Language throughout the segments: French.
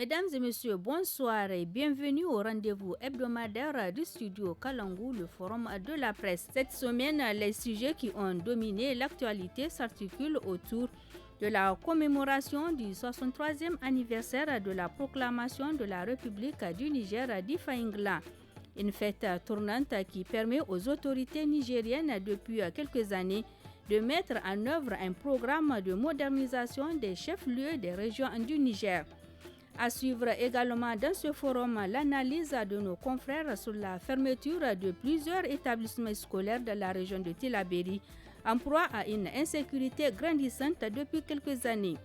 Mesdames et messieurs, bonsoir et bienvenue au rendez-vous hebdomadaire du studio Kalangou, le forum de la presse. Cette semaine, les sujets qui ont dominé l'actualité s'articulent autour de la commémoration du 63e anniversaire de la proclamation de la République du Niger d'Ifa Ingla. Une fête tournante qui permet aux autorités nigériennes depuis quelques années de mettre en œuvre un programme de modernisation des chefs-lieux des régions du Niger. À suivre également dans ce forum l'analyse de nos confrères sur la fermeture de plusieurs établissements scolaires de la région de Tillabéri, en proie à une insécurité grandissante depuis quelques années.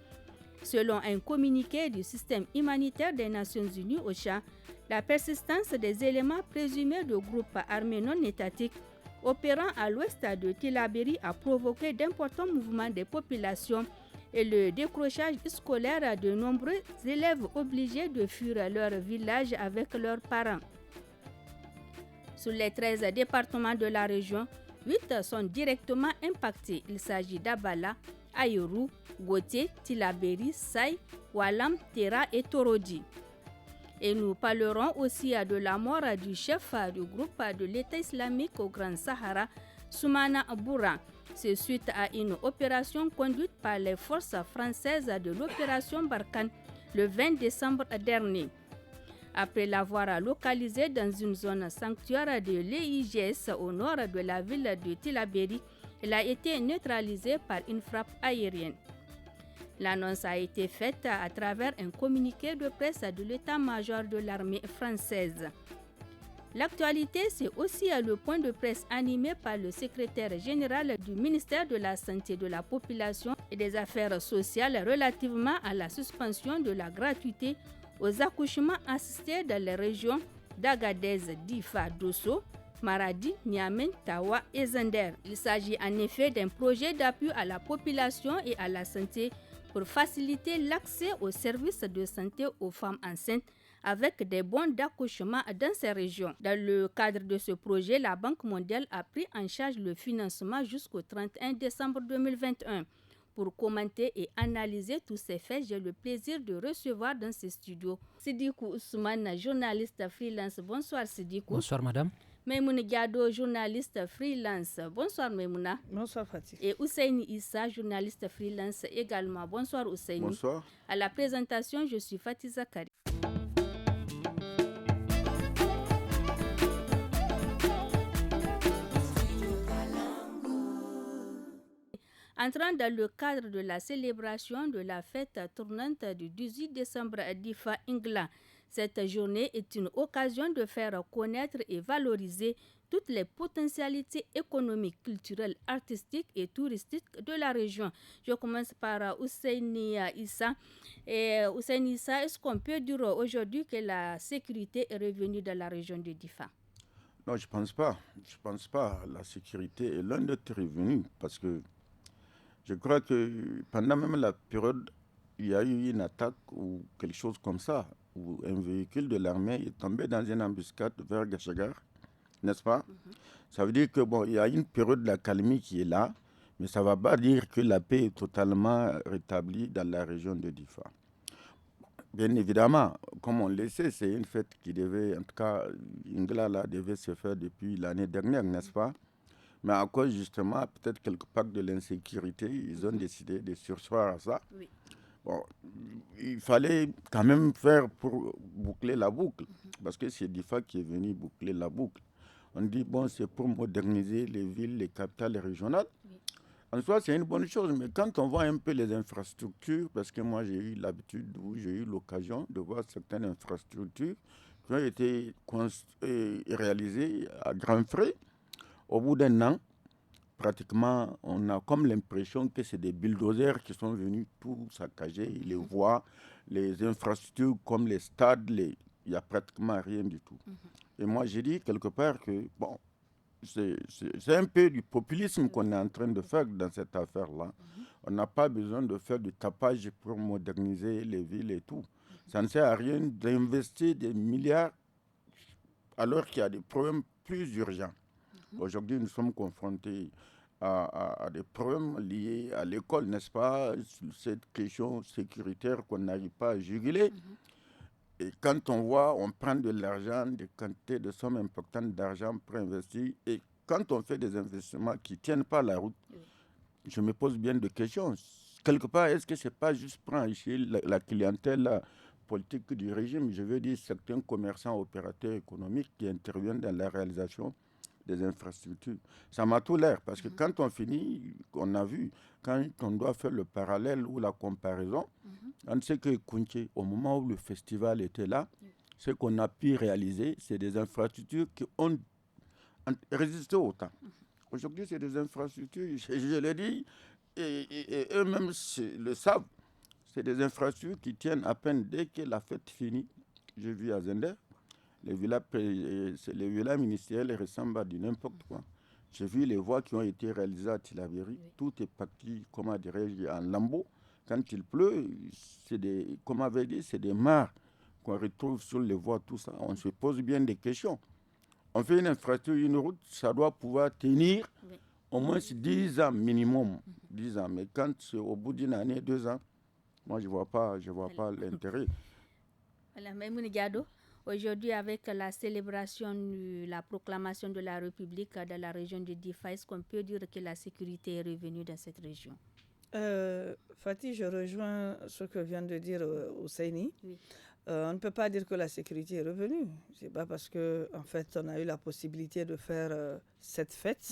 Selon un communiqué du système humanitaire des Nations Unies, OCHA, la persistance des éléments présumés de groupes armés non étatiques opérant à l'ouest de Tillabéri a provoqué d'importants mouvements des populations et le décrochage scolaire de nombreux élèves obligés de fuir leur village avec leurs parents. Sur les 13 départements de la région, 8 sont directement impactés. Il s'agit d'Abala, Ayoru, Goté, Tillabéri, Saï, Walam, Tera et Torodi. Et nous parlerons aussi de la mort du chef du groupe de l'État islamique au Grand Sahara, Soumana Boura. C'est suite à une opération conduite par les forces françaises de l'opération Barkhane le 20 décembre dernier. Après l'avoir localisé dans une zone sanctuaire de l'EIGS au nord de la ville de Tillabéri, il a été neutralisé par une frappe aérienne. L'annonce a été faite à travers un communiqué de presse de l'état-major de l'armée française. L'actualité, c'est aussi le point de presse animé par le secrétaire général du ministère de la Santé de la Population et des Affaires sociales relativement à la suspension de la gratuité aux accouchements assistés dans les régions d'Agadez, Difa, Dosso, Maradi, Niamey, Tawa et Zender. Il s'agit en effet d'un projet d'appui à la population et à la santé pour faciliter l'accès aux services de santé aux femmes enceintes avec des bons d'accouchement dans ces régions. Dans le cadre de ce projet, la Banque mondiale a pris en charge le financement jusqu'au 31 décembre 2021. Pour commenter et analyser tous ces faits, j'ai le plaisir de recevoir dans ce studio Sidikou Ousmane, journaliste freelance. Bonsoir Sidikou. Bonsoir madame. Maimouna Diado, journaliste freelance. Bonsoir Maimouna. Bonsoir Fatih. Et Ousseini Issa, journaliste freelance également. Bonsoir Ousseini. Bonsoir. À la présentation, je suis Fatih Zakari. Entrant dans le cadre de la célébration de la fête tournante du 18 décembre d'Ifa Ingla, cette journée est une occasion de faire connaître et valoriser toutes les potentialités économiques, culturelles, artistiques et touristiques de la région. Je commence par Ousseini Issa. Ousseini Issa, est-ce qu'on peut dire aujourd'hui que la sécurité est revenue dans la région de Difa? Non, je pense pas. Je pense pas. La sécurité est loin d'être revenue parce que je crois que pendant même la période, il y a eu une attaque ou quelque chose comme ça, où un véhicule de l'armée est tombé dans une embuscade vers Gachagar, n'est-ce pas? Ça veut dire que il y a une période d'accalmie qui est là, mais ça ne va pas dire que la paix est totalement rétablie dans la région de Difa. Bien évidemment, comme on le sait, c'est une fête qui devait, en tout cas, Ingla là, devait se faire depuis l'année dernière, n'est-ce pas? Mais à cause justement, peut-être quelque part de l'insécurité, ils ont décidé de surseoir à ça. Oui. Il fallait quand même faire pour boucler la boucle, parce que c'est DIFA qui est venu boucler la boucle. On dit, c'est pour moderniser les villes, les capitales régionales. Oui. En soi, c'est une bonne chose, mais quand on voit un peu les infrastructures, parce que moi j'ai eu l'habitude, ou j'ai eu l'occasion de voir certaines infrastructures qui ont été réalisées à grands frais, au bout d'un an, pratiquement, on a comme l'impression que c'est des bulldozers qui sont venus tout saccager, les voies, les infrastructures comme les stades, il n'y a pratiquement rien du tout. Et moi, j'ai dit quelque part que, c'est un peu du populisme qu'on est en train de faire dans cette affaire-là. On n'a pas besoin de faire du tapage pour moderniser les villes et tout. Ça ne sert à rien d'investir des milliards alors qu'il y a des problèmes plus urgents. Aujourd'hui, nous sommes confrontés à des problèmes liés à l'école, n'est-ce pas? Cette question sécuritaire qu'on n'arrive pas à juguler. Et quand on voit, on prend de l'argent, des quantités de sommes importantes d'argent pour investir. Et quand on fait des investissements qui ne tiennent pas la route, je me pose bien des questions. Quelque part, est-ce que ce n'est pas juste pour enrichir la clientèle politique du régime? Je veux dire, certains commerçants, opérateurs économiques qui interviennent dans la réalisation des infrastructures. Ça m'a tout l'air, parce que quand on finit, on a vu, quand on doit faire le parallèle ou la comparaison, on sait que Kounché, au moment où le festival était là, ce qu'on a pu réaliser, c'est des infrastructures qui ont résisté au temps. Aujourd'hui, c'est des infrastructures, je l'ai dit, et eux-mêmes le savent, c'est des infrastructures qui tiennent à peine dès que la fête finit. J'ai vu à Zender, les villas ministérielles ressemblent à du n'importe quoi. J'ai vu les voies qui ont été réalisées à Tillabéri, tout est parti, comment dirais-je, en lambeaux. Quand il pleut, comme on avait dit, c'est des mares qu'on retrouve sur les voies, tout ça. On se pose bien des questions. On fait une infrastructure, une route, ça doit pouvoir tenir au moins 10 ans minimum. 10 ans. Mais quand c'est au bout d'une année, 2 ans, moi, je ne vois pas l'intérêt. Voilà, Maïmouna Diado, aujourd'hui, avec la célébration de la proclamation de la République dans la région de Difa, est-ce qu'on peut dire que la sécurité est revenue dans cette région? Fatih, je rejoins ce que vient de dire Ousseini. Oui. On ne peut pas dire que la sécurité est revenue. C'est pas parce que, en fait, on a eu la possibilité de faire cette fête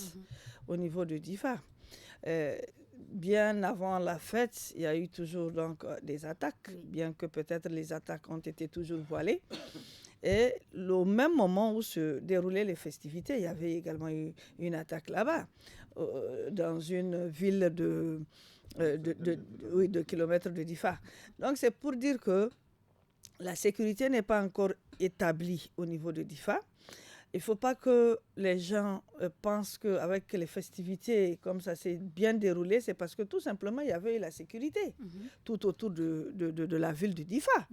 au niveau de Difa. Bien avant la fête, il y a eu toujours donc des attaques, bien que peut-être les attaques ont été toujours voilées. Et au même moment où se déroulaient les festivités, il y avait également eu une attaque là-bas, dans une ville de kilomètres de Difa. Donc c'est pour dire que la sécurité n'est pas encore établie au niveau de Difa. Il ne faut pas que les gens pensent qu'avec les festivités, comme ça s'est bien déroulé, c'est parce que tout simplement il y avait la sécurité tout autour de la ville de Difa.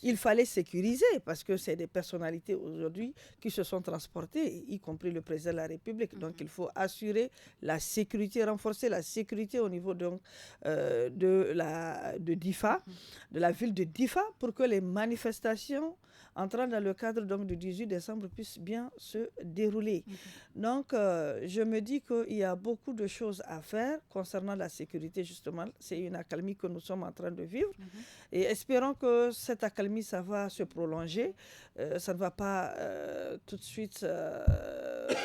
Il fallait sécuriser parce que c'est des personnalités aujourd'hui qui se sont transportées, y compris le président de la République. Donc il faut assurer la sécurité, renforcer la sécurité au niveau de Difa, de la ville de Difa, pour que les manifestations entrant dans le cadre donc, du 18 décembre puissent bien se dérouler. Donc, je me dis qu'il y a beaucoup de choses à faire concernant la sécurité, justement. C'est une accalmie que nous sommes en train de vivre. Et espérons que cette accalmie, ça va se prolonger. Ça ne va pas tout de suite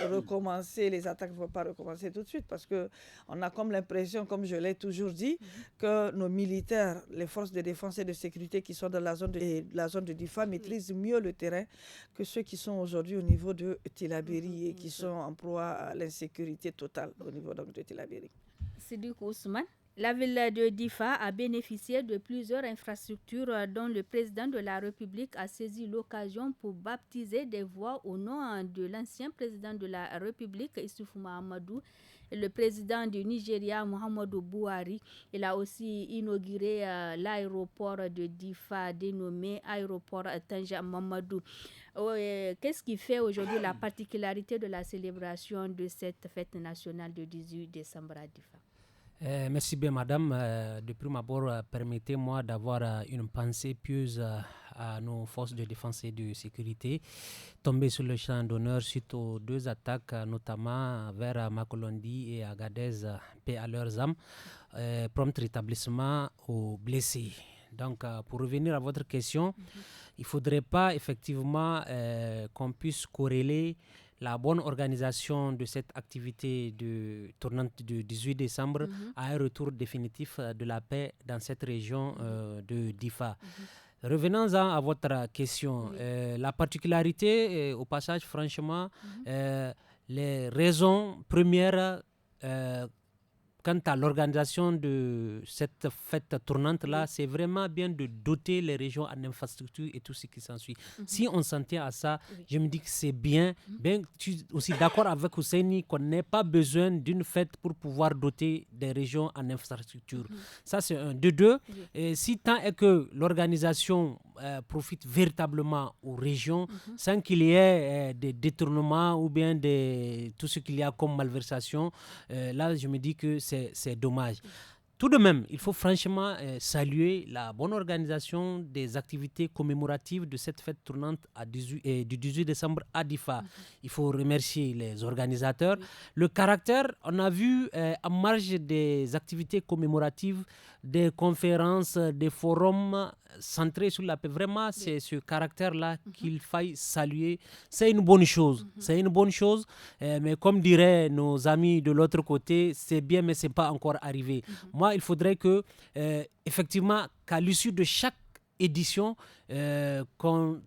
recommencer, les attaques ne vont pas recommencer tout de suite, parce qu'on a comme l'impression, comme je l'ai toujours dit, que nos militaires, les forces de défense et de sécurité qui sont dans la zone de Difa maîtrisent mieux le terrain que ceux qui sont aujourd'hui au niveau de Tillabéri et qui sont en proie à l'insécurité totale au niveau donc, de Tillabéri. Sidiki Ousmane, la ville de Difa a bénéficié de plusieurs infrastructures dont le président de la République a saisi l'occasion pour baptiser des voies au nom de l'ancien président de la République, Issoufou Mahamadou, et le président du Nigeria, Muhammadu Buhari. Il a aussi inauguré l'aéroport de Difa dénommé aéroport Tanja Mamadou. Qu'est-ce qui fait aujourd'hui la particularité de la célébration de cette fête nationale de 18 décembre à Difa? Merci bien, madame. De prime abord, permettez-moi d'avoir une pensée pieuse à nos forces de défense et de sécurité tombées sur le champ d'honneur suite aux 2 attaques, notamment vers Makolondi et Agadez, paix à leurs âmes, prompt rétablissement aux blessés. Donc, pour revenir à votre question, il ne faudrait pas effectivement qu'on puisse corréler la bonne organisation de cette activité tournante du 18 décembre à un retour définitif de la paix dans cette région de Difa. Revenons-en à votre question. La particularité, au passage, franchement, les raisons premières quant à l'organisation de cette fête tournante-là, c'est vraiment bien de doter les régions en infrastructures et tout ce qui s'ensuit. Si on s'en tient à ça, je me dis que c'est bien. Je suis aussi d'accord avec Ousseini qu'on n'ait pas besoin d'une fête pour pouvoir doter des régions en infrastructures. Ça, c'est un. De deux, et si tant est que l'organisation profite véritablement aux régions, sans qu'il y ait des détournements ou bien tout ce qu'il y a comme malversation, là, je me dis que c'est dommage. tout de même, il faut franchement saluer la bonne organisation des activités commémoratives de cette fête tournante du 18 décembre à Difa. Il faut remercier les organisateurs. Le caractère, on a vu en marge des activités commémoratives, des conférences, des forums centrés sur la paix. Vraiment, c'est ce caractère-là qu'il faille saluer. C'est une bonne chose. C'est une bonne chose. Mais comme diraient nos amis de l'autre côté, c'est bien, mais ce n'est pas encore arrivé. Moi, il faudrait que, effectivement, qu'à l'issue de chaque édition, qu'on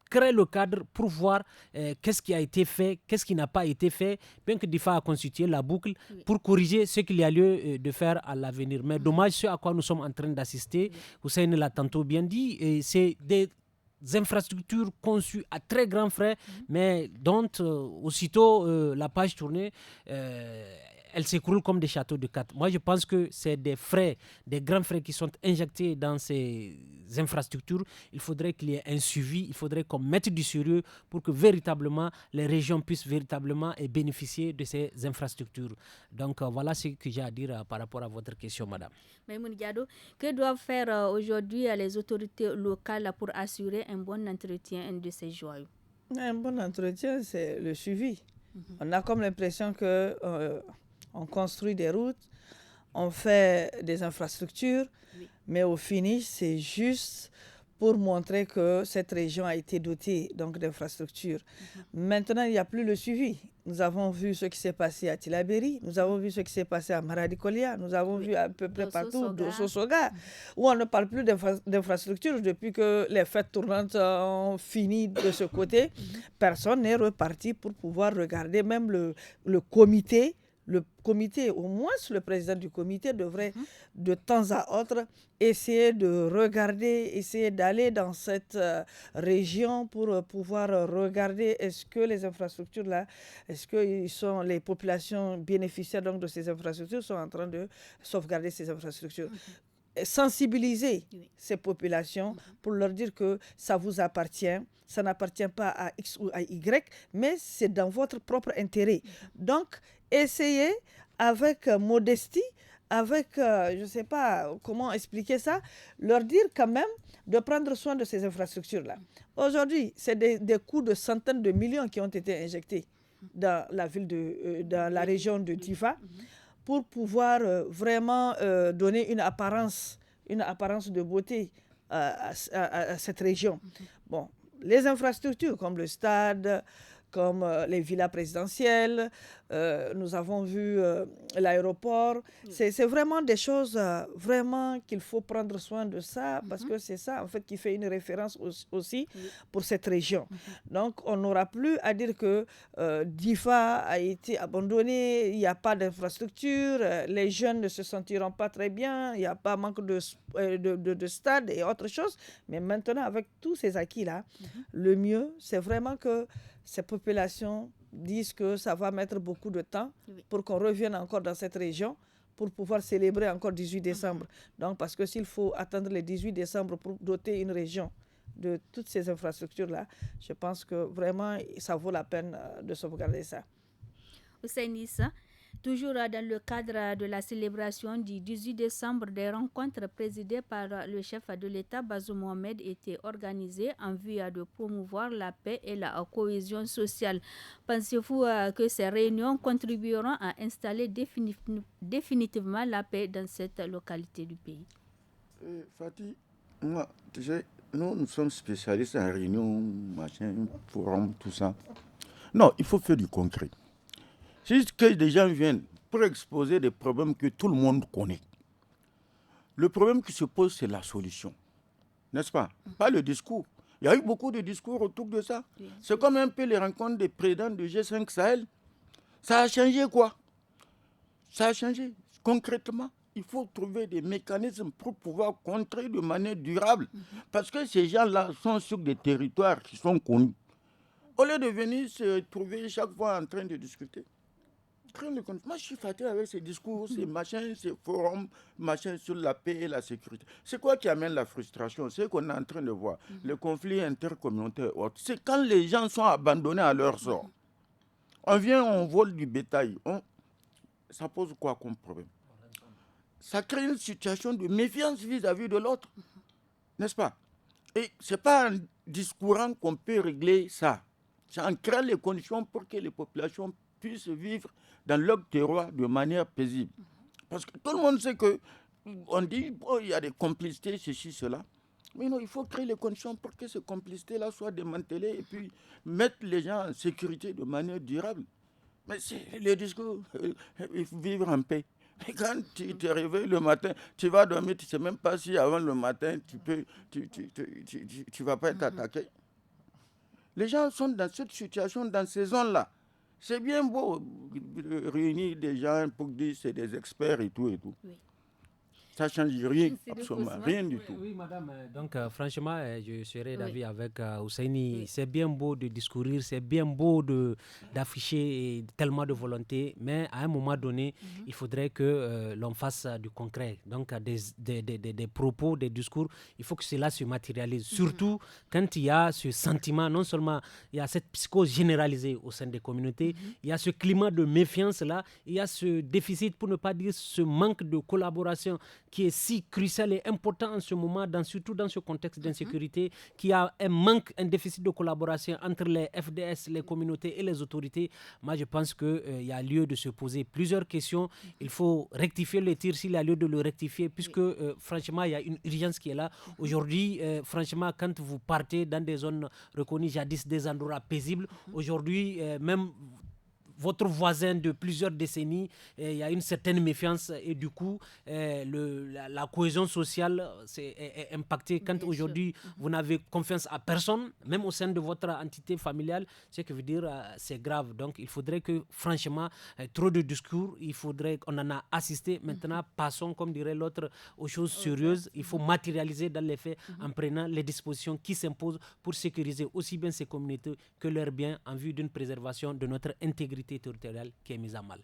crée le cadre pour voir qu'est-ce qui a été fait, qu'est-ce qui n'a pas été fait, bien que DIFA a constitué la boucle pour corriger ce qu'il y a lieu de faire à l'avenir. Mais dommage, ce à quoi nous sommes en train d'assister, Hussein l'a tantôt bien dit, et c'est des infrastructures conçues à très grands frais, mais dont aussitôt la page tournée, elles s'écroulent comme des châteaux de cartes. Moi, je pense que c'est des frais, des grands frais qui sont injectés dans ces infrastructures. Il faudrait qu'il y ait un suivi, il faudrait qu'on mette du sérieux pour que véritablement les régions puissent véritablement bénéficier de ces infrastructures. Donc, voilà ce que j'ai à dire par rapport à votre question, madame. Maïmouna Diado, que doivent faire aujourd'hui les autorités locales pour assurer un bon entretien de ces joyaux? Un bon entretien, c'est le suivi. On a comme l'impression que on construit des routes, on fait des infrastructures, mais au finish, c'est juste pour montrer que cette région a été dotée donc d'infrastructures. Maintenant, il n'y a plus le suivi. Nous avons vu ce qui s'est passé à Tilaberi, nous avons vu ce qui s'est passé à Maradi-Kolia, nous avons vu à peu près partout, Dosso Soga, où on ne parle plus d'infrastructures depuis que les fêtes tournantes ont fini de ce côté. Personne n'est reparti pour pouvoir regarder, même le comité. Le comité, au moins le président du comité devrait de temps à autre essayer de regarder, essayer d'aller dans cette région pour pouvoir regarder est-ce que les infrastructures là, est-ce que les populations bénéficiaires donc de ces infrastructures sont en train de sauvegarder ces infrastructures. Sensibiliser ces populations pour leur dire que ça vous appartient, ça n'appartient pas à X ou à Y, mais c'est dans votre propre intérêt. Donc, essayez avec modestie, avec, je ne sais pas comment expliquer ça, leur dire quand même de prendre soin de ces infrastructures-là. Aujourd'hui, c'est des coûts de centaines de millions qui ont été injectés dans la ville dans la région de Difa pour pouvoir vraiment donner une apparence de beauté à cette région. Bon, les infrastructures comme le stade, comme les villas présidentielles, nous avons vu l'aéroport. C'est vraiment des choses vraiment qu'il faut prendre soin de ça parce que c'est ça en fait qui fait une référence aussi pour cette région. Donc on n'aura plus à dire que Difa a été abandonné, il n'y a pas d'infrastructure, les jeunes ne se sentiront pas très bien, il n'y a pas manque de stade et autre chose. Mais maintenant avec tous ces acquis-là, le mieux c'est vraiment que ces populations disent que ça va mettre beaucoup de temps pour qu'on revienne encore dans cette région pour pouvoir célébrer encore 18 décembre. Donc, parce que s'il faut attendre le 18 décembre pour doter une région de toutes ces infrastructures-là, je pense que vraiment, ça vaut la peine de sauvegarder ça. Hussein Issa, toujours dans le cadre de la célébration du 18 décembre, des rencontres présidées par le chef de l'État, Bazoum Mohamed, étaient organisées en vue de promouvoir la paix et la cohésion sociale. Pensez-vous que ces réunions contribueront à installer définitivement la paix dans cette localité du pays? Fatih, moi, tu sais, nous sommes spécialistes en réunion, machin, forum, tout ça. Non, il faut faire du concret. C'est que des gens viennent pour exposer des problèmes que tout le monde connaît. Le problème qui se pose, c'est la solution. N'est-ce pas? Pas le discours. Il y a eu beaucoup de discours autour de ça. C'est comme un peu les rencontres des présidents de G5 Sahel. Ça a changé quoi? Ça a changé. Concrètement, il faut trouver des mécanismes pour pouvoir contrer de manière durable. Parce que ces gens-là sont sur des territoires qui sont connus. Au lieu de venir se trouver chaque fois en train de discuter. Moi, je suis fatigué avec ces discours, ces machins, ces forums, machins sur la paix et la sécurité. C'est quoi qui amène la frustration? C'est qu'on est en train de voir. Le conflit intercommunautaire, c'est quand les gens sont abandonnés à leur sort. On vient, on vole du bétail. Ça pose quoi comme problème? ça crée une situation de méfiance vis-à-vis de l'autre, n'est-ce pas? Et ce n'est pas en discourant qu'on peut régler ça. C'est en créant les conditions pour que les populations puissent vivre dans leur terroir de manière paisible. Parce que tout le monde sait qu'on dit il y a des complicités, ceci, cela. Mais non, il faut créer les conditions pour que ces complicités-là soient démantelées et puis mettre les gens en sécurité de manière durable. Mais c'est le discours, il faut vivre en paix. Mais quand tu te réveilles le matin, tu vas dormir, tu ne sais même pas si avant le matin, tu vas pas être attaqué. Les gens sont dans cette situation, dans ces zones-là. C'est bien beau de réunir des gens pour dire que c'est des experts et tout et tout. Oui. Ça ne change rien, absolument rien du tout. Oui, madame. Donc, franchement, je serais d'avis avec Ousseini. Oui. C'est bien beau de discourir, c'est bien beau d'afficher tellement de volonté, mais à un moment donné, il faudrait que l'on fasse du concret. Donc, des propos, des discours, il faut que cela se matérialise. Surtout quand il y a ce sentiment, non seulement il y a cette psychose généralisée au sein des communautés, il y a ce climat de méfiance-là, il y a ce déficit, pour ne pas dire ce manque de collaboration qui est si crucial et important en ce moment, surtout dans ce contexte d'insécurité, qui a un déficit de collaboration entre les FDS, les communautés et les autorités. Moi, je pense qu'il y a lieu de se poser plusieurs questions. Il faut rectifier le tir s'il y a lieu de le rectifier, puisque franchement, il y a une urgence qui est là. Aujourd'hui, franchement, quand vous partez dans des zones reconnues jadis des endroits paisibles, aujourd'hui, même votre voisin de plusieurs décennies, il y a une certaine méfiance et du coup, la cohésion sociale est impactée. Quand aujourd'hui, vous n'avez confiance à personne, même au sein de votre entité familiale, ce qui veut dire c'est grave. Donc, il faudrait que, franchement, trop de discours, on en a assisté. Maintenant, passons, comme dirait l'autre, aux choses sérieuses. Il faut matérialiser dans les faits en prenant les dispositions qui s'imposent pour sécuriser aussi bien ces communautés que leurs biens en vue d'une préservation de notre intégrité territoriale qui est mise à mal.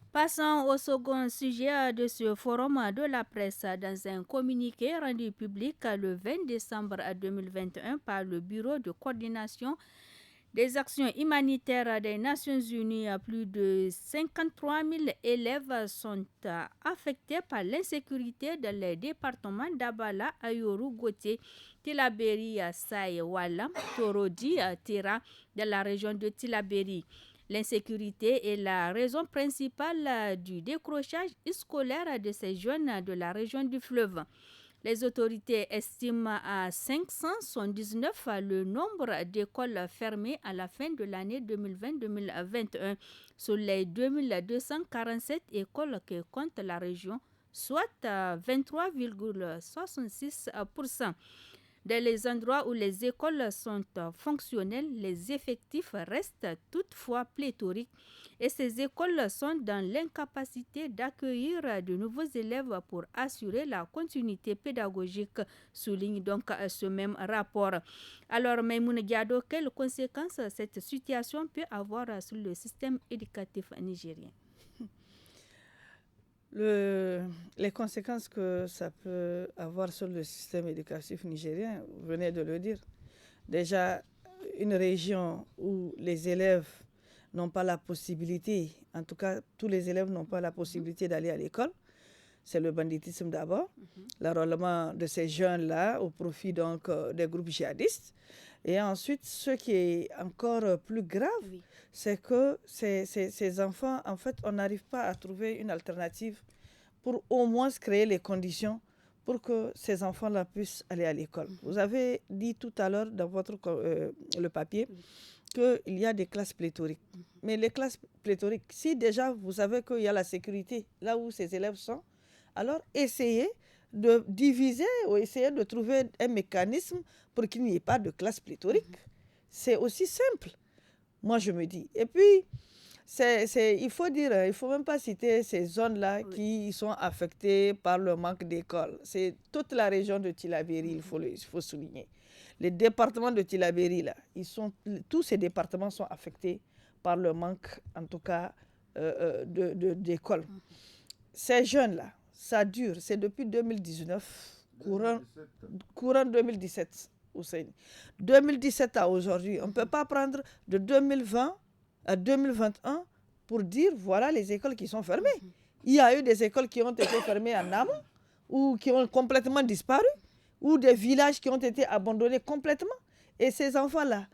Passons au second sujet de ce forum de la presse. Dans un communiqué rendu public le 20 décembre 2021 par le Bureau de coordination des actions humanitaires des Nations Unies, plus de 53 000 élèves sont affectés par l'insécurité dans les départements d'Abala, Ayoru, Goté, Tillabéri, Saï, Walam, Torodi, Tera, dans la région de Tillabéri. L'insécurité est la raison principale du décrochage scolaire de ces jeunes de la région du fleuve. Les autorités estiment à 579 le nombre d'écoles fermées à la fin de l'année 2020-2021 sur les 2247 écoles que compte la région, soit 23,66%. Dans les endroits où les écoles sont fonctionnelles, les effectifs restent toutefois pléthoriques et ces écoles sont dans l'incapacité d'accueillir de nouveaux élèves pour assurer la continuité pédagogique, souligne donc ce même rapport. Alors, Maïmouna Diado, quelles conséquences cette situation peut avoir sur le système éducatif nigérien? Les conséquences que ça peut avoir sur le système éducatif nigérien, vous venez de le dire. Déjà, une région où les élèves n'ont pas la possibilité, en tout cas tous les élèves n'ont pas la possibilité d'aller à l'école, c'est le banditisme d'abord, l'enrôlement de ces jeunes-là au profit donc des groupes djihadistes. Et ensuite, ce qui est encore plus grave, c'est que ces enfants, en fait, on n'arrive pas à trouver une alternative pour au moins créer les conditions pour que ces enfants-là puissent aller à l'école. Vous avez dit tout à l'heure dans votre le papier qu'il y a des classes pléthoriques. Mais les classes pléthoriques, si déjà vous savez qu'il y a la sécurité là où ces élèves sont, alors essayez de diviser ou essayer de trouver un mécanisme pour qu'il n'y ait pas de classe pléthorique. C'est aussi simple, moi je me dis. Et puis, il faut dire, il ne faut même pas citer ces zones-là qui sont affectées par le manque d'écoles. C'est toute la région de Tillabéri, il faut souligner. Les départements de Tillabéri, là, tous ces départements sont affectés par le manque, en tout cas, d'écoles. Ces jeunes-là, ça dure, c'est depuis 2019, courant 2017, Hussein. 2017 à aujourd'hui, on ne peut pas prendre de 2020 à 2021 pour dire voilà les écoles qui sont fermées. Il y a eu des écoles qui ont été fermées en amont ou qui ont complètement disparu, ou des villages qui ont été abandonnés complètement. Et ces enfants-là,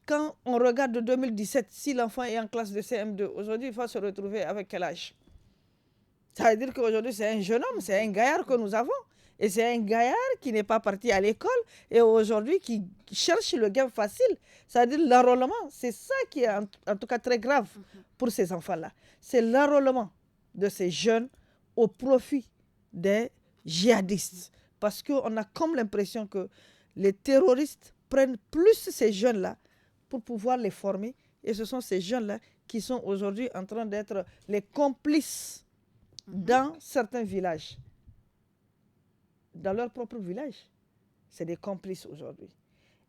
quand on regarde de 2017, si l'enfant est en classe de CM2, aujourd'hui, il faut se retrouver avec quel âge? Ça veut dire qu'aujourd'hui, c'est un jeune homme, c'est un gaillard que nous avons. Et c'est un gaillard qui n'est pas parti à l'école et aujourd'hui qui cherche le gain facile. C'est-à-dire l'enrôlement. C'est ça qui est en tout cas très grave pour ces enfants-là. C'est l'enrôlement de ces jeunes au profit des djihadistes. Parce qu'on a comme l'impression que les terroristes prennent plus ces jeunes-là pour pouvoir les former. Et ce sont ces jeunes-là qui sont aujourd'hui en train d'être les complices dans certains villages. Dans leur propre village. C'est des complices aujourd'hui.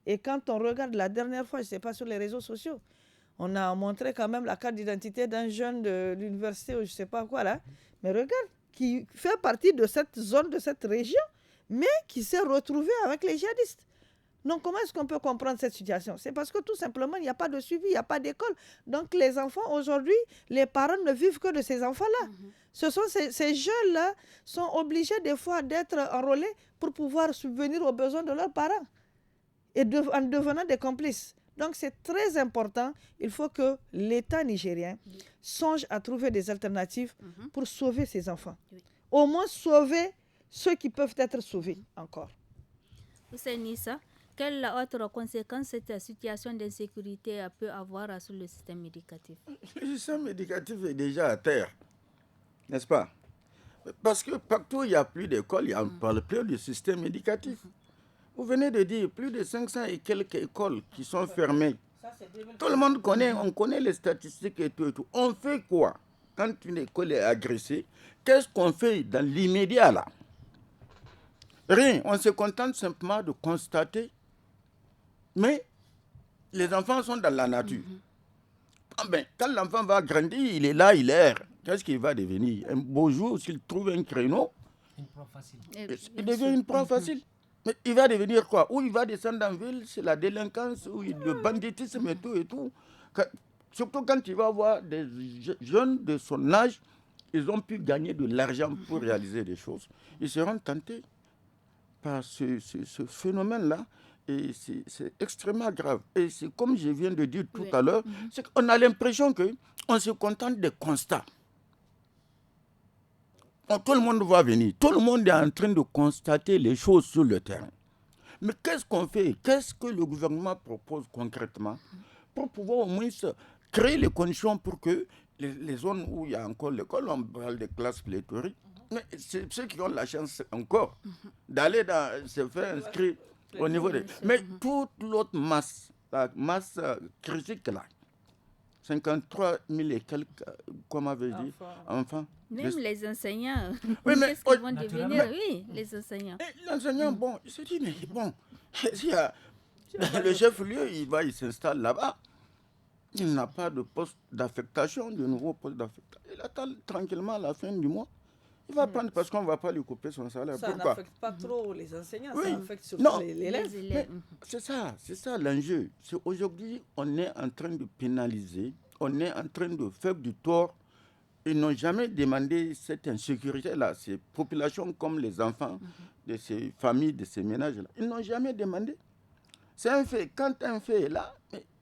Et quand on regarde la dernière fois, je ne sais pas, sur les réseaux sociaux, on a montré quand même la carte d'identité d'un jeune de l'université ou je ne sais pas quoi là. Mais regarde, qui fait partie de cette zone, de cette région, mais qui s'est retrouvé avec les djihadistes. Donc comment est-ce qu'on peut comprendre cette situation? C'est parce que tout simplement, il n'y a pas de suivi, il n'y a pas d'école. Donc les enfants, aujourd'hui, les parents ne vivent que de ces enfants-là. Ce sont ces jeunes-là sont obligés des fois d'être enrôlés pour pouvoir subvenir aux besoins de leurs parents et en devenant des complices. Donc c'est très important. Il faut que l'État nigérien songe à trouver des alternatives pour sauver ces enfants. Au moins sauver ceux qui peuvent être sauvés encore. Nissa, quelle autre conséquence cette situation d'insécurité peut avoir sur le système éducatif? Le système éducatif est déjà à terre, n'est-ce pas? Parce que partout où il n'y a plus d'école, on ne parle plus du système éducatif. Vous venez de dire plus de 500 et quelques écoles qui sont fermées. Tout le monde connaît, on connaît les statistiques et tout et tout. On fait quoi quand une école est agressée? Qu'est-ce qu'on fait dans l'immédiat là? Rien, on se contente simplement de constater. Mais les enfants sont dans la nature. Quand l'enfant va grandir, il est là, il erre. Qu'est-ce qu'il va devenir? Un beau jour, s'il trouve un créneau, il devient une proie facile. Mais il va devenir quoi? Ou il va descendre en ville, c'est la délinquance, ou le banditisme et tout et tout. Surtout quand il va voir des jeunes de son âge, ils ont pu gagner de l'argent pour réaliser des choses. Ils seront tentés par ce phénomène-là. Et c'est extrêmement grave. Et c'est comme je viens de dire tout à l'heure, c'est qu'on a l'impression qu'on se contente des constats. Tout le monde va venir. Tout le monde est en train de constater les choses sur le terrain. Mais qu'est-ce qu'on fait? Qu'est-ce que le gouvernement propose concrètement pour pouvoir au moins créer les conditions pour que les zones où il y a encore l'école, on parle des classes pléthoriques, mais c'est ceux qui ont la chance encore d'aller se faire inscrire au niveau des... Mais toute l'autre masse, la masse critique là, 53 000 et quelques, comme avait dit, enfants. Même les enseignants, oui, qu'est-ce qu'ils vont devenir? Oui, les enseignants. L'enseignant, bon, il se dit, mais bon, le chef-lieu, il s'installe là-bas. Il n'a pas de poste d'affectation, de nouveau poste d'affectation. Il attend tranquillement à la fin du mois. Il va prendre parce qu'on ne va pas lui couper son salaire. Ça n'affecte pas trop les enseignants, ça affecte surtout les élèves. C'est ça l'enjeu. Aujourd'hui, on est en train de pénaliser, on est en train de faire du tort. Ils n'ont jamais demandé cette insécurité-là. Ces populations comme les enfants de ces familles, de ces ménages-là, ils n'ont jamais demandé. C'est un fait. Quand un fait est là,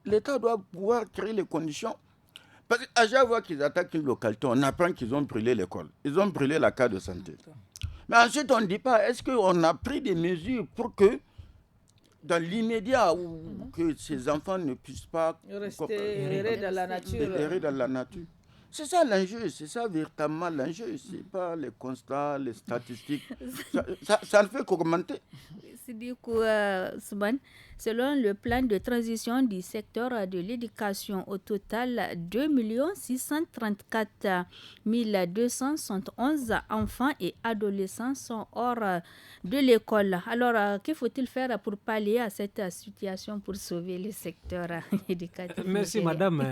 l'État doit pouvoir créer les conditions. Parce qu'à chaque fois qu'ils attaquent une localité, on apprend qu'ils ont brûlé l'école. Ils ont brûlé la carte de santé. Mais ensuite, on ne dit pas, est-ce qu'on a pris des mesures pour que, dans l'immédiat, que ces enfants ne puissent pas errer dans la nature. C'est ça l'enjeu, c'est ça véritablement l'enjeu. Ce n'est pas les constats, les statistiques. ça ne fait qu'augmenter. Du coup, Souban, selon le plan de transition du secteur de l'éducation, au total, 2 634 271 enfants et adolescents sont hors de l'école. Alors, que faut-il faire pour pallier à cette situation pour sauver le secteur éducatif? Merci, madame.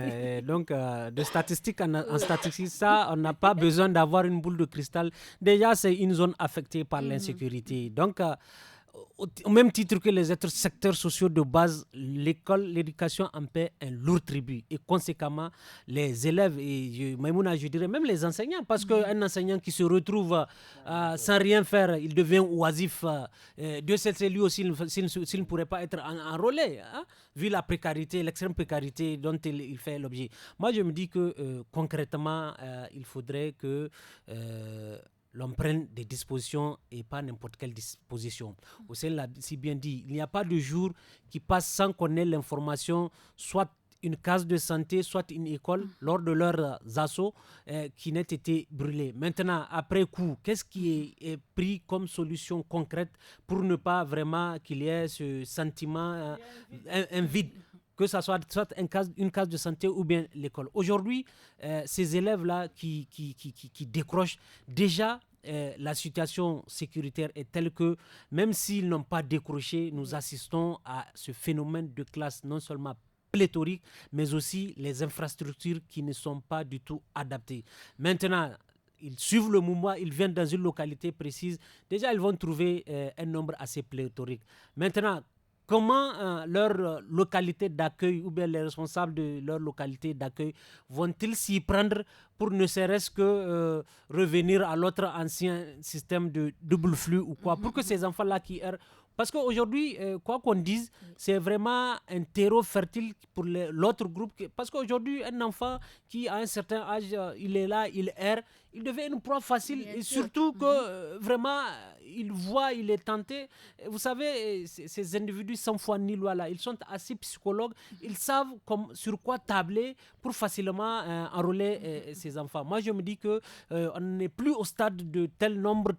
Donc, de statistiques en statistique, ça, on n'a pas besoin d'avoir une boule de cristal. Déjà, c'est une zone affectée par l'insécurité. Donc, au même titre que les autres secteurs sociaux de base, l'éducation en paie un lourd tribut. Et conséquemment, les élèves, et Maïmouna, je dirais même les enseignants, parce qu'un enseignant qui se retrouve sans rien faire, il devient oisif. Dieu sait, c'est lui aussi, s'il ne pourrait pas être enrôlé, vu la précarité, l'extrême précarité dont il fait l'objet. Moi, je me dis que concrètement, il faudrait que l'on prenne des dispositions et pas n'importe quelle disposition. Hussein l'a si bien dit, il n'y a pas de jour qui passe sans qu'on ait l'information, soit une case de santé, soit une école, lors de leurs assauts, qui n'ait été brûlée. Maintenant, après coup, qu'est-ce qui est pris comme solution concrète pour ne pas vraiment qu'il y ait ce sentiment, un vide, que ce soit une case de santé ou bien l'école. Aujourd'hui, ces élèves-là qui décrochent, déjà, la situation sécuritaire est telle que même s'ils n'ont pas décroché, nous assistons à ce phénomène de classe non seulement pléthorique, mais aussi les infrastructures qui ne sont pas du tout adaptées. Maintenant, ils suivent le mouvement, ils viennent dans une localité précise, déjà ils vont trouver un nombre assez pléthorique. Maintenant, comment leur localité d'accueil ou bien les responsables de leur localité d'accueil vont-ils s'y prendre pour ne serait-ce que revenir à l'autre ancien système de double flux ou quoi, pour que ces enfants-là qui errent. Parce qu'aujourd'hui, quoi qu'on dise, c'est vraiment un terreau fertile pour l'autre groupe. Parce qu'aujourd'hui, un enfant qui a un certain âge, il est là, il erre, il devient une proie facile. Bien et sûr. Surtout que vraiment, il voit, il est tenté. Vous savez, ces individus sans foi ni loi là, ils sont assez psychologues. Ils savent sur quoi tabler pour facilement enrôler ces enfants. Moi, je me dis qu'on n'est plus au stade de tel nombre.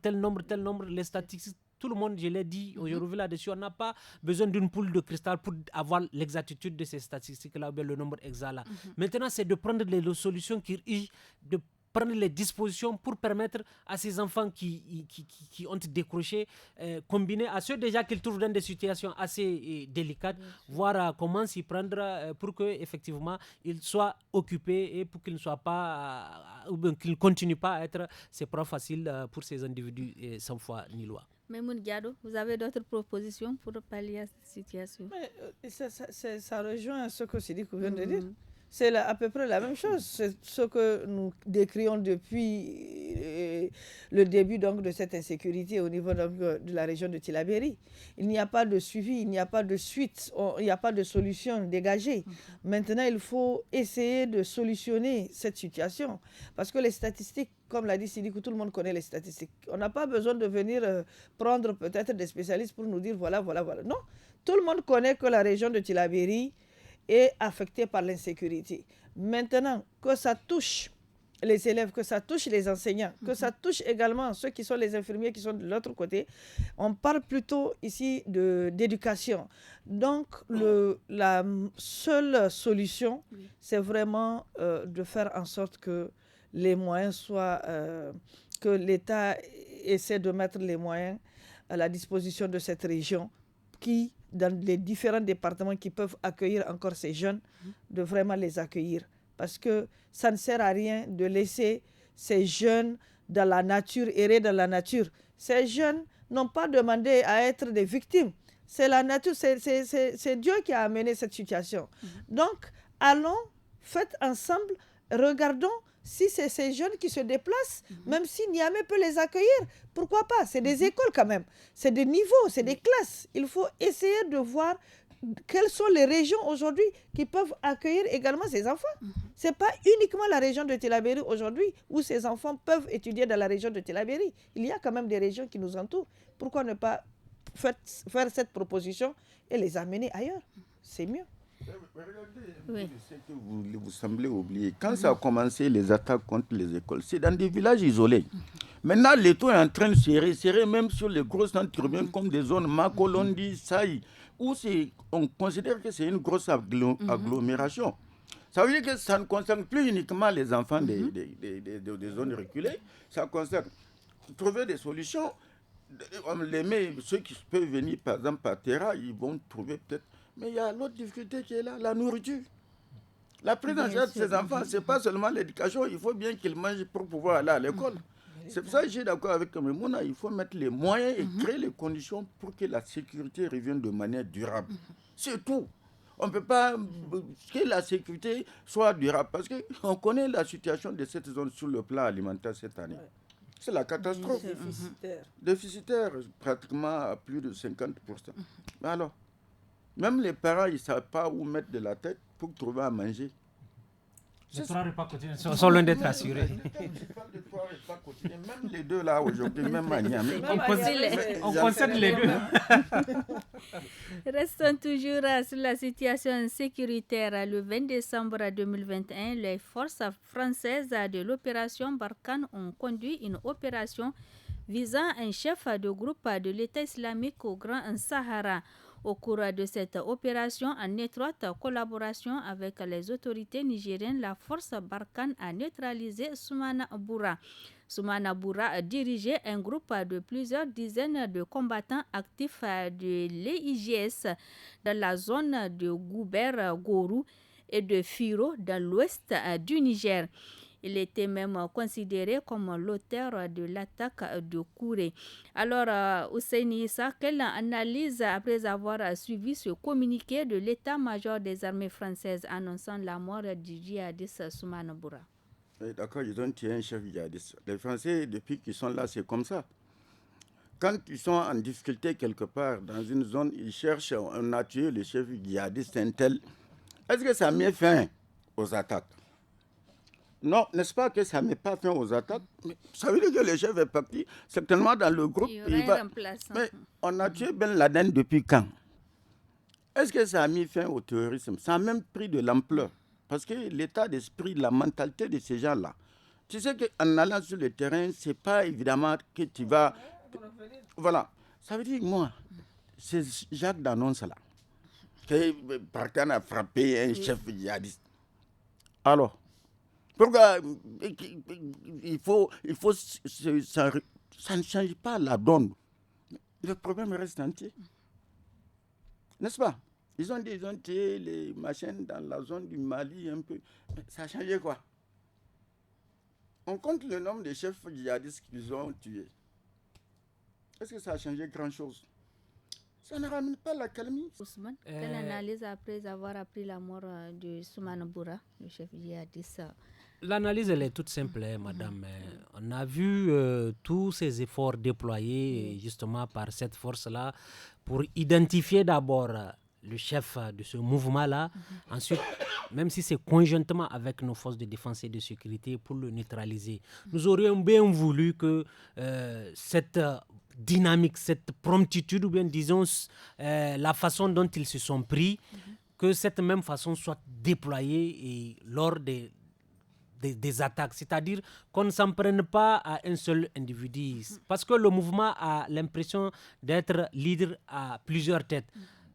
Les statistiques, tout le monde, je l'ai dit aujourd'hui là-dessus, on n'a pas besoin d'une poule de cristal pour avoir l'exactitude de ces statistiques-là, ou bien le nombre exact là. Maintenant, c'est de prendre les solutions qui urgent, de prendre les dispositions pour permettre à ces enfants qui ont décroché, combinés à ceux déjà qu'ils trouvent dans des situations assez délicates, voir comment s'y prendre pour qu'effectivement ils soient occupés et pour qu'ils ne soient pas, ou bien qu'ils ne continuent pas à être ces proies faciles pour ces individus sans foi ni loi. Maïmouna Diado, vous avez d'autres propositions pour pallier à cette situation? Mais ça rejoint ce que Sidi vient de dire. C'est à peu près la même chose. C'est ce que nous décrions depuis le début donc, de cette insécurité au niveau donc, de la région de Tillabéri. Il n'y a pas de suivi, il n'y a pas de suite, il n'y a pas de solution dégagée. Maintenant, il faut essayer de solutionner cette situation. Parce que les statistiques, comme l'a dit Sidi, tout le monde connaît les statistiques. On n'a pas besoin de venir prendre peut-être des spécialistes pour nous dire voilà. Non, tout le monde connaît que la région de Tillabéri est affectée par l'insécurité. Maintenant, que ça touche les élèves, que ça touche les enseignants, que ça touche également ceux qui sont les infirmiers qui sont de l'autre côté, on parle plutôt ici d'éducation. Donc, la seule solution, c'est vraiment de faire en sorte que les moyens soient, que l'État essaie de mettre les moyens à la disposition de cette région qui, dans les différents départements qui peuvent accueillir encore ces jeunes, de vraiment les accueillir. Parce que ça ne sert à rien de laisser ces jeunes dans la nature, errer dans la nature. Ces jeunes n'ont pas demandé à être des victimes. C'est la nature, c'est Dieu qui a amené cette situation. Donc, allons, faites ensemble, regardons si c'est ces jeunes qui se déplacent, même si Niamey peut les accueillir, pourquoi pas? C'est des écoles quand même, c'est des niveaux, c'est des classes. Il faut essayer de voir quelles sont les régions aujourd'hui qui peuvent accueillir également ces enfants. Ce n'est pas uniquement la région de Tillabéri aujourd'hui où ces enfants peuvent étudier dans la région de Tillabéri. Il y a quand même des régions qui nous entourent. Pourquoi ne pas faire cette proposition et les amener ailleurs? C'est mieux. Regardez, ce que vous semblez oublier. Quand ça a commencé, les attaques contre les écoles, c'est dans des villages isolés. Maintenant, l'État est en train de serrer même sur les gros centres urbains comme des zones Makolondi, Saï, où on considère que c'est une grosse agglomération. Ça veut dire que ça ne concerne plus uniquement les enfants des zones reculées, ça concerne trouver des solutions. Ceux qui peuvent venir, par exemple, par Terra, ils vont trouver peut-être. Mais il y a l'autre difficulté qui est là, la nourriture. La prise en charge de ces enfants, ce n'est pas seulement l'éducation, il faut bien qu'ils mangent pour pouvoir aller à l'école. C'est pour ça que je suis d'accord avec Memouna, il faut mettre les moyens et créer les conditions pour que la sécurité revienne de manière durable. C'est tout. On ne peut pas que la sécurité soit durable parce qu'on connaît la situation de cette zone sur le plan alimentaire cette année. C'est la catastrophe. Déficitaire, pratiquement à plus de 50%. Mais alors, même les parents, ils ne savent pas où mettre de la tête pour trouver à manger. Les 3 repas quotidiens sont loin d'être assurés. Je parle de 3 repas quotidiens, même les deux là aujourd'hui, même à Niamey. On concède les deux. Restons toujours sur la situation sécuritaire. Le 20 décembre 2021, les forces françaises de l'opération Barkhane ont conduit une opération visant un chef de groupe de l'État islamique au Grand Sahara. Au cours de cette opération, en étroite collaboration avec les autorités nigériennes, la force Barkhane a neutralisé Soumana Boura. Soumana Boura dirigeait un groupe de plusieurs dizaines de combattants actifs de l'EIGS dans la zone de Gouber-Gorou et de Firo dans l'ouest du Niger. Il était même considéré comme l'auteur de l'attaque de Kouré. Alors, Ousseini Issa, quelle analyse après avoir suivi ce communiqué de l'état-major des armées françaises annonçant la mort du djihadiste Soumana Boura? Oui, d'accord, ils ont tué un chef djihadiste. Les Français, depuis qu'ils sont là, c'est comme ça. Quand ils sont en difficulté quelque part dans une zone, ils cherchent, on a tué le chef djihadiste un tel. Est-ce que ça met fin aux attaques? Non, n'est-ce pas que ça ne met pas fin aux attaques? Mais ça veut dire que le chef est parti. Certainement dans le groupe, il va... Mais on a tué Ben Laden depuis quand? Est-ce que ça a mis fin au terrorisme? Ça a même pris de l'ampleur. Parce que l'état d'esprit, la mentalité de ces gens-là, tu sais qu'en allant sur le terrain, ce n'est pas évidemment que tu vas... Voilà. Ça veut dire que moi, c'est Jacques d'annonce là, que Barkhane a frappé un chef djihadiste. Alors, pourquoi ça ne change pas la donne. Le problème reste entier. N'est-ce pas? Ils ont tué les machines dans la zone du Mali un peu. Mais ça a changé quoi? On compte le nombre de chefs djihadistes qu'ils ont tués. Est-ce que ça a changé grand-chose? Ça ne ramène pas la calmie. Ousmane, quelle analyse après avoir appris la mort de Soumana Boura, le chef djihadiste? L'analyse, elle est toute simple, madame. On a vu tous ces efforts déployés justement par cette force-là pour identifier d'abord le chef de ce mouvement-là. Ensuite, même si c'est conjointement avec nos forces de défense et de sécurité, pour le neutraliser. Nous aurions bien voulu que cette dynamique, cette promptitude, ou bien disons la façon dont ils se sont pris, que cette même façon soit déployée et lors des attaques, c'est-à-dire qu'on ne s'en prenne pas à un seul individu, parce que le mouvement a l'impression d'être leader à plusieurs têtes.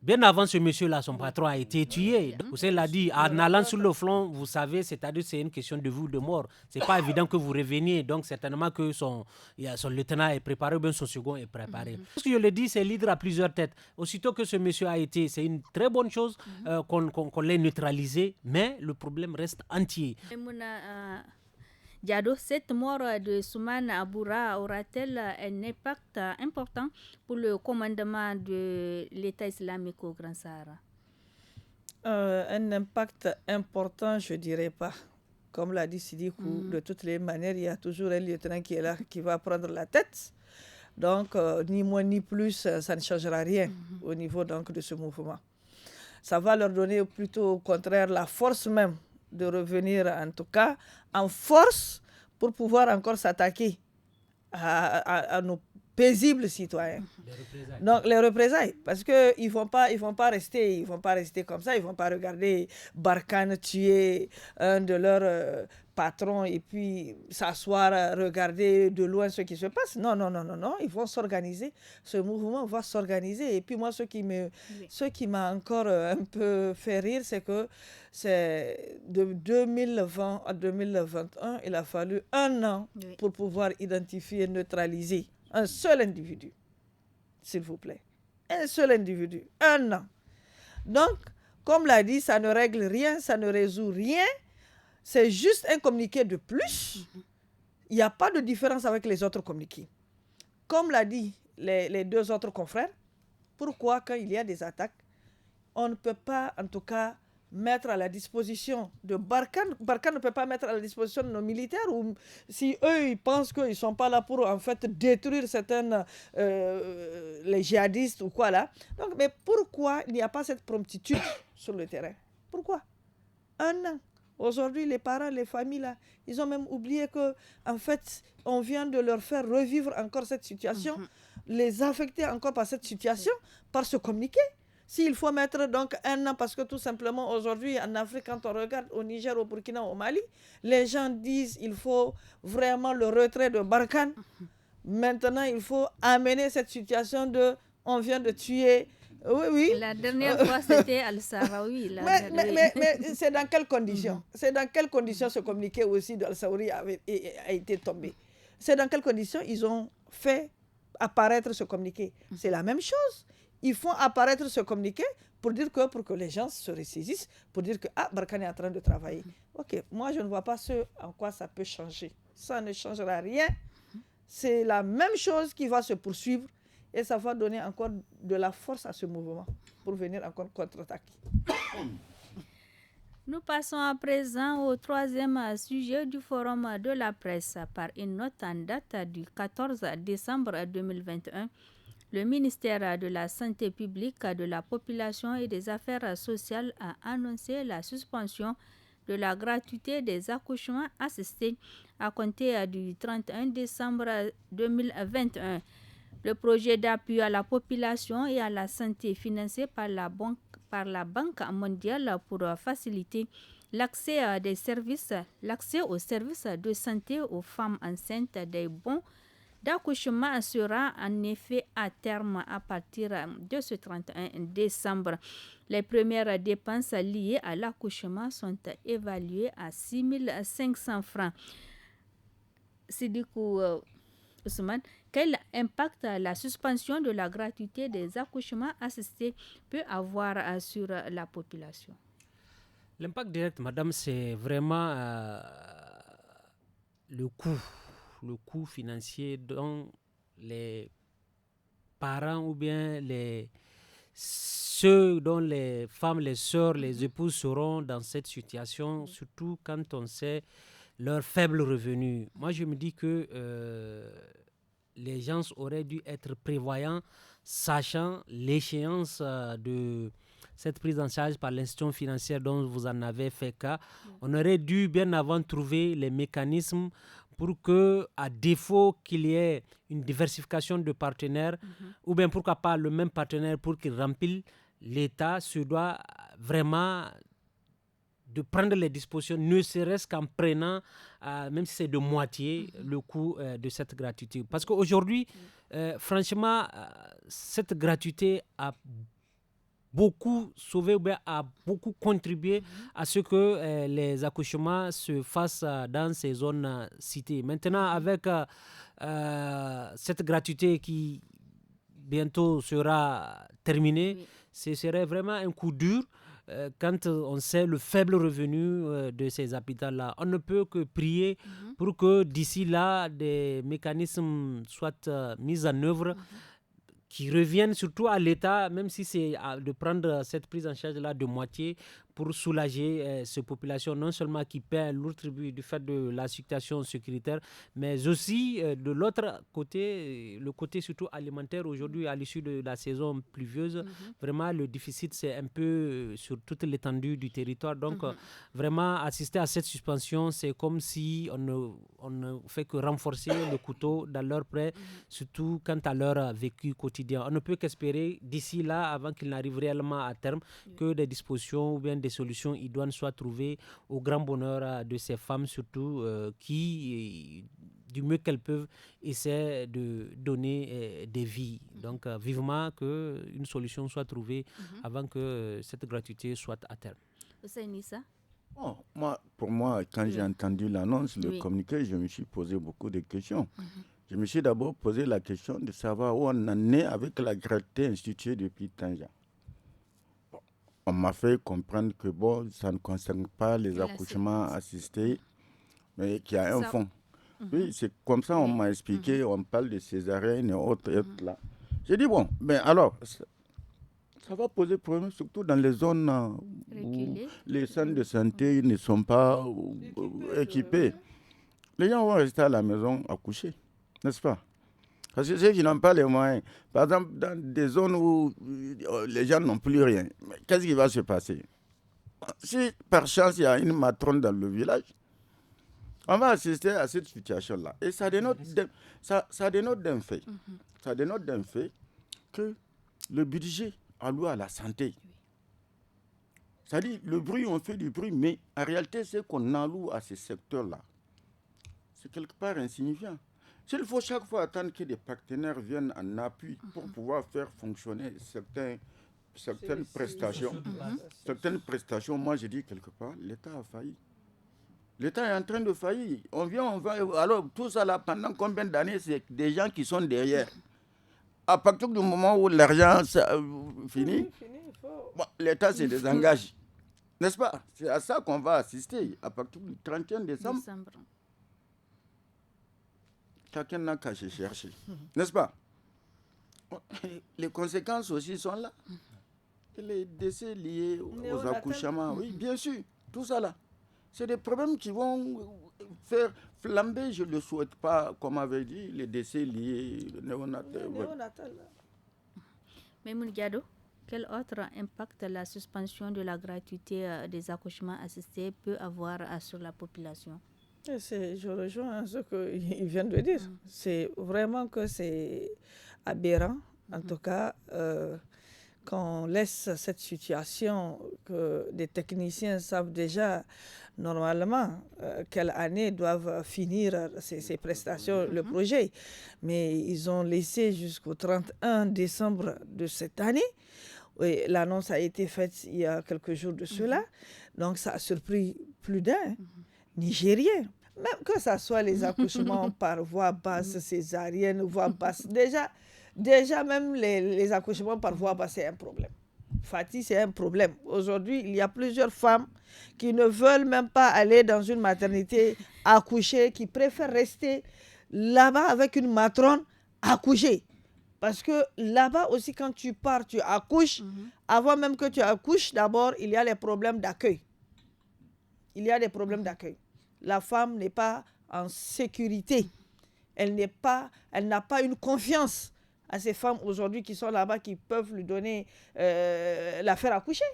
Bien avant ce monsieur-là, son patron a été tué. Hussein l'a dit, en allant sur le front, vous savez, c'est-à-dire c'est une question de vie ou de mort. C'est pas évident que vous reveniez, donc certainement que son lieutenant est préparé, ou bien son second est préparé. Ce que je le dis, c'est leader à plusieurs têtes. Aussitôt que ce monsieur a été, c'est une très bonne chose qu'on l'ait neutralisé, mais le problème reste entier. Diado, cette mort de Soumana Boura aura-t-elle un impact important pour le commandement de l'État islamique au Grand Sahara? Un impact important, je ne dirais pas. Comme l'a dit Sidikou, de toutes les manières, il y a toujours un lieutenant qui est là, qui va prendre la tête. Donc, ni moins ni plus, ça ne changera rien au niveau donc, de ce mouvement. Ça va leur donner plutôt au contraire la force même de revenir en tout cas en force pour pouvoir encore s'attaquer à nos paisibles citoyens. Donc les représailles, parce qu'ils ne vont pas rester comme ça, ils ne vont pas regarder Barkhane tuer un de leurs patrons et puis s'asseoir, regarder de loin ce qui se passe. Non, ils vont s'organiser, ce mouvement va s'organiser. Et puis moi, ce qui m'a encore un peu fait rire, c'est que c'est de 2020 à 2021, il a fallu 1 an pour pouvoir identifier, neutraliser un seul individu, s'il vous plaît. Un seul individu, 1 an. Donc, comme l'a dit, ça ne règle rien, ça ne résout rien. C'est juste un communiqué de plus. il n'y a pas de différence avec les autres communiqués. Comme l'a dit les deux autres confrères, pourquoi quand il y a des attaques, on ne peut pas en tout cas mettre à la disposition de Barkhane ne peut pas mettre à la disposition de nos militaires, ou si eux ils pensent qu'ils ne sont pas là pour en fait détruire certaines les djihadistes ou quoi là. Donc, mais pourquoi il n'y a pas cette promptitude sur le terrain? Pourquoi? Un an. Aujourd'hui, les parents, les familles, là, ils ont même oublié que, en fait, on vient de leur faire revivre encore cette situation, les affecter encore par cette situation, par ce communiqué. S'il faut mettre donc un an, parce que tout simplement aujourd'hui en Afrique, quand on regarde au Niger, au Burkina, au Mali, les gens disent qu'il faut vraiment le retrait de Barkhane. Maintenant, il faut amener cette situation de on vient de tuer. Oui, oui. La dernière fois, c'était Al-Sarawi. Mais c'est dans quelles conditions? C'est dans quelles conditions ce communiqué aussi d'Al-Sarawi a été tombé? C'est dans quelles conditions ils ont fait apparaître ce communiqué? C'est la même chose. Ils font apparaître ce communiqué pour que les gens se ressaisissent, pour dire que Barkhane est en train de travailler. Ok, moi je ne vois pas ce en quoi ça peut changer. Ça ne changera rien. C'est la même chose qui va se poursuivre et ça va donner encore de la force à ce mouvement pour venir encore contre-attaquer. Nous passons à présent au troisième sujet du forum de la presse. Par une note en date du 14 décembre 2021, le ministère de la Santé publique, de la Population et des Affaires sociales a annoncé la suspension de la gratuité des accouchements assistés à compter du 31 décembre 2021. Le projet d'appui à la population et à la santé financé par la Banque mondiale pour faciliter l'accès aux services de santé aux femmes enceintes des bons d'accouchement sera en effet à terme à partir de ce 31 décembre. Les premières dépenses liées à l'accouchement sont évaluées à 6 500 francs. Sidikou Ousmane, quel impact la suspension de la gratuité des accouchements assistés peut avoir sur la population? L'impact direct, madame, c'est vraiment le coût financier dont les parents ou bien ceux dont les femmes, les sœurs, les épouses seront dans cette situation, surtout quand on sait leurs faibles revenus. Moi, je me dis que les gens auraient dû être prévoyants, sachant l'échéance de cette prise en charge par l'institution financière dont vous en avez fait cas. On aurait dû bien avant trouver les mécanismes pour que, à défaut qu'il y ait une diversification de partenaires, ou bien pourquoi pas le même partenaire pour qu'il remplisse, l'État se doit vraiment de prendre les dispositions, ne serait-ce qu'en prenant, même si c'est de moitié, le coût de cette gratuité. Parce qu'aujourd'hui, franchement, cette gratuité a beaucoup sauvé ou bien a beaucoup contribué à ce que les accouchements se fassent dans ces zones citées. Maintenant, avec cette gratuité qui bientôt sera terminée, ce serait vraiment un coup dur. Quand on sait le faible revenu de ces habitants-là, on ne peut que prier pour que d'ici là, des mécanismes soient mis en œuvre qui reviennent surtout à l'État, même si c'est de prendre cette prise en charge-là de moitié pour soulager ces populations, non seulement qui paient un lourd tribut du fait de la situation sécuritaire, mais aussi de l'autre côté, le côté surtout alimentaire. Aujourd'hui, à l'issue de la saison pluvieuse, vraiment le déficit c'est un peu sur toute l'étendue du territoire. Donc vraiment assister à cette suspension, c'est comme si on ne fait que renforcer le couteau dans leur prêt, surtout quant à leur vécu quotidien. On ne peut qu'espérer d'ici là, avant qu'il n'arrive réellement à terme, que des dispositions ou bien des solutions idoines soient trouvées au grand bonheur de ces femmes surtout qui, du mieux qu'elles peuvent, essaient de donner des vies. Donc vivement qu'une solution soit trouvée avant que cette gratuité soit à terme. C'est Nissa. Bon, pour moi, quand j'ai entendu l'annonce, le communiqué, je me suis posé beaucoup de questions. Je me suis d'abord posé la question de savoir où on en est avec la gratuité instituée depuis Tanja. On m'a fait comprendre que ça ne concerne pas les accouchements assistés, mais qu'il y a un fonds. Oui, c'est comme ça on m'a expliqué, on parle de césarienne et autres là. J'ai dit, bon, ben alors, ça va poser problème, surtout dans les zones où les centres de santé ne sont pas équipés. Les gens vont rester à la maison à coucher, n'est-ce pas? Parce que ceux qui n'ont pas les moyens, par exemple, dans des zones où les gens n'ont plus rien, qu'est-ce qui va se passer? Si par chance il y a une matrone dans le village, on va assister à cette situation-là. Et ça dénote d'un fait. Ça dénote d'un fait que le budget alloué à la santé, c'est-à-dire le bruit, on fait du bruit, mais en réalité, ce qu'on alloue à ces secteurs-là, c'est quelque part insignifiant. S'il faut chaque fois attendre que des partenaires viennent en appui pour pouvoir faire fonctionner certaines prestations, moi je dis quelque part, l'État a failli. L'État est en train de faillir. On va. Alors, tout ça là, pendant combien d'années, c'est des gens qui sont derrière. À partir du moment où l'argent finit, l'État se désengage. N'est-ce pas? C'est à ça qu'on va assister à partir du 31 décembre. Chacun n'a qu'à se chercher. N'est-ce pas? Les conséquences aussi sont là. Les décès liés aux accouchements, oui, bien sûr. Tout ça là. C'est des problèmes qui vont faire flamber, je ne le souhaite pas, comme avait dit, les décès liés néonatals. Mais Mounigadou, quel autre impact la suspension de la gratuité des accouchements assistés peut avoir sur la population? Je rejoins ce qu'il vient de dire. C'est vraiment que c'est aberrant. En tout cas, qu'on laisse cette situation, que des techniciens savent déjà normalement quelle année doivent finir ces prestations, le projet. Mais ils ont laissé jusqu'au 31 décembre de cette année. Et l'annonce a été faite il y a quelques jours de cela. Donc ça a surpris plus d'un Nigérien. Même que ce soit les accouchements par voie basse, césarienne, voie basse. Déjà même les accouchements par voie basse, c'est un problème. Fatih, c'est un problème. Aujourd'hui, il y a plusieurs femmes qui ne veulent même pas aller dans une maternité accoucher, qui préfèrent rester là-bas avec une matrone accoucher. Parce que là-bas aussi, quand tu pars, tu accouches. Avant même que tu accouches, d'abord, il y a les problèmes d'accueil. La femme n'est pas en sécurité. Elle n'a pas une confiance à ces femmes aujourd'hui qui sont là-bas, qui peuvent lui donner la faire accoucher.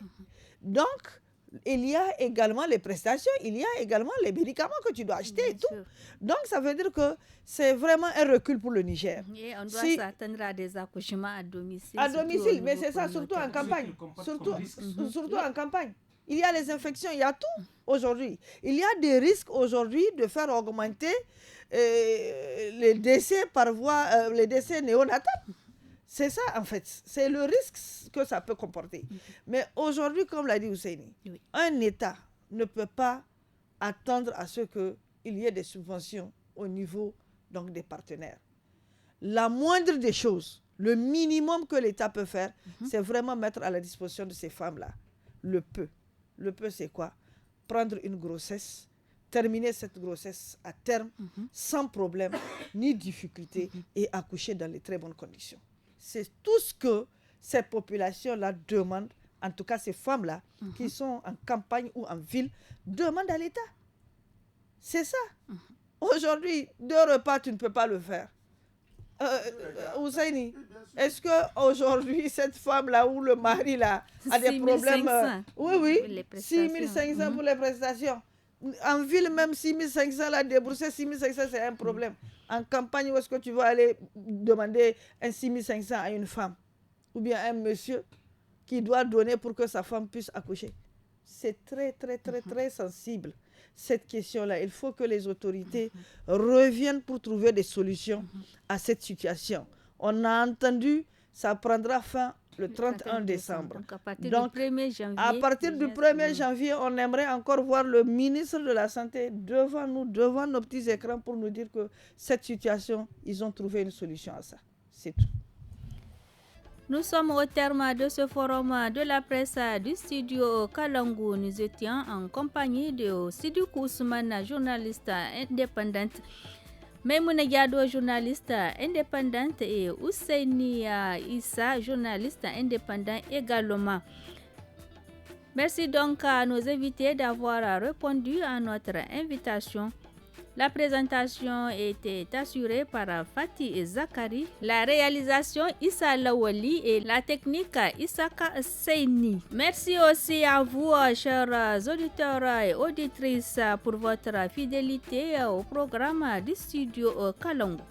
Donc, il y a également les prestations, il y a également les médicaments que tu dois acheter et tout. Donc, ça veut dire que c'est vraiment un recul pour le Niger. Et on doit s'attendre à des accouchements à domicile. À domicile, mais c'est ça, surtout en campagne. Surtout en campagne. Il y a les infections, il y a tout aujourd'hui. Il y a des risques aujourd'hui de faire augmenter les décès par voie, les décès néonatals. C'est ça, en fait. C'est le risque que ça peut comporter. Mais aujourd'hui, comme l'a dit Ousseini, un État ne peut pas attendre à ce qu'il y ait des subventions au niveau donc, des partenaires. La moindre des choses, le minimum que l'État peut faire, c'est vraiment mettre à la disposition de ces femmes-là le peu. Le peu, c'est quoi? Prendre une grossesse, terminer cette grossesse à terme, sans problème ni difficulté, et accoucher dans les très bonnes conditions. C'est tout ce que ces populations-là demandent, en tout cas ces femmes-là, qui sont en campagne ou en ville, demandent à l'État. C'est ça. Aujourd'hui, 2 repas, tu ne peux pas le faire. Ousseini, est-ce qu'aujourd'hui, cette femme-là ou le mari-là a des problèmes? Oui, 6500 pour les prestations. En ville, même 6500, là, débourser 6500, c'est un problème. En campagne, où est-ce que tu vas aller demander un 6500 à une femme? Ou bien un monsieur qui doit donner pour que sa femme puisse accoucher? C'est très, très, très, très sensible. Cette question-là, il faut que les autorités reviennent pour trouver des solutions à cette situation. On a entendu, ça prendra fin le 31 décembre. Donc, à partir du 1er janvier, on aimerait encore voir le ministre de la Santé devant nous, devant nos petits écrans, pour nous dire que cette situation, ils ont trouvé une solution à ça. C'est tout. Nous sommes au terme de ce forum de la presse du studio Kalangu. Nous étions en compagnie de Sidou Ousmane, journaliste indépendante. Maimouna Diado, journaliste indépendante, et Ousseini Issa, journaliste indépendant également. Merci donc à nos invités d'avoir répondu à notre invitation. La présentation était assurée par Fatih Zakari, la réalisation Issa Lawali et la technique Issaka Seini. Merci aussi à vous, chers auditeurs et auditrices, pour votre fidélité au programme du studio Kalangu.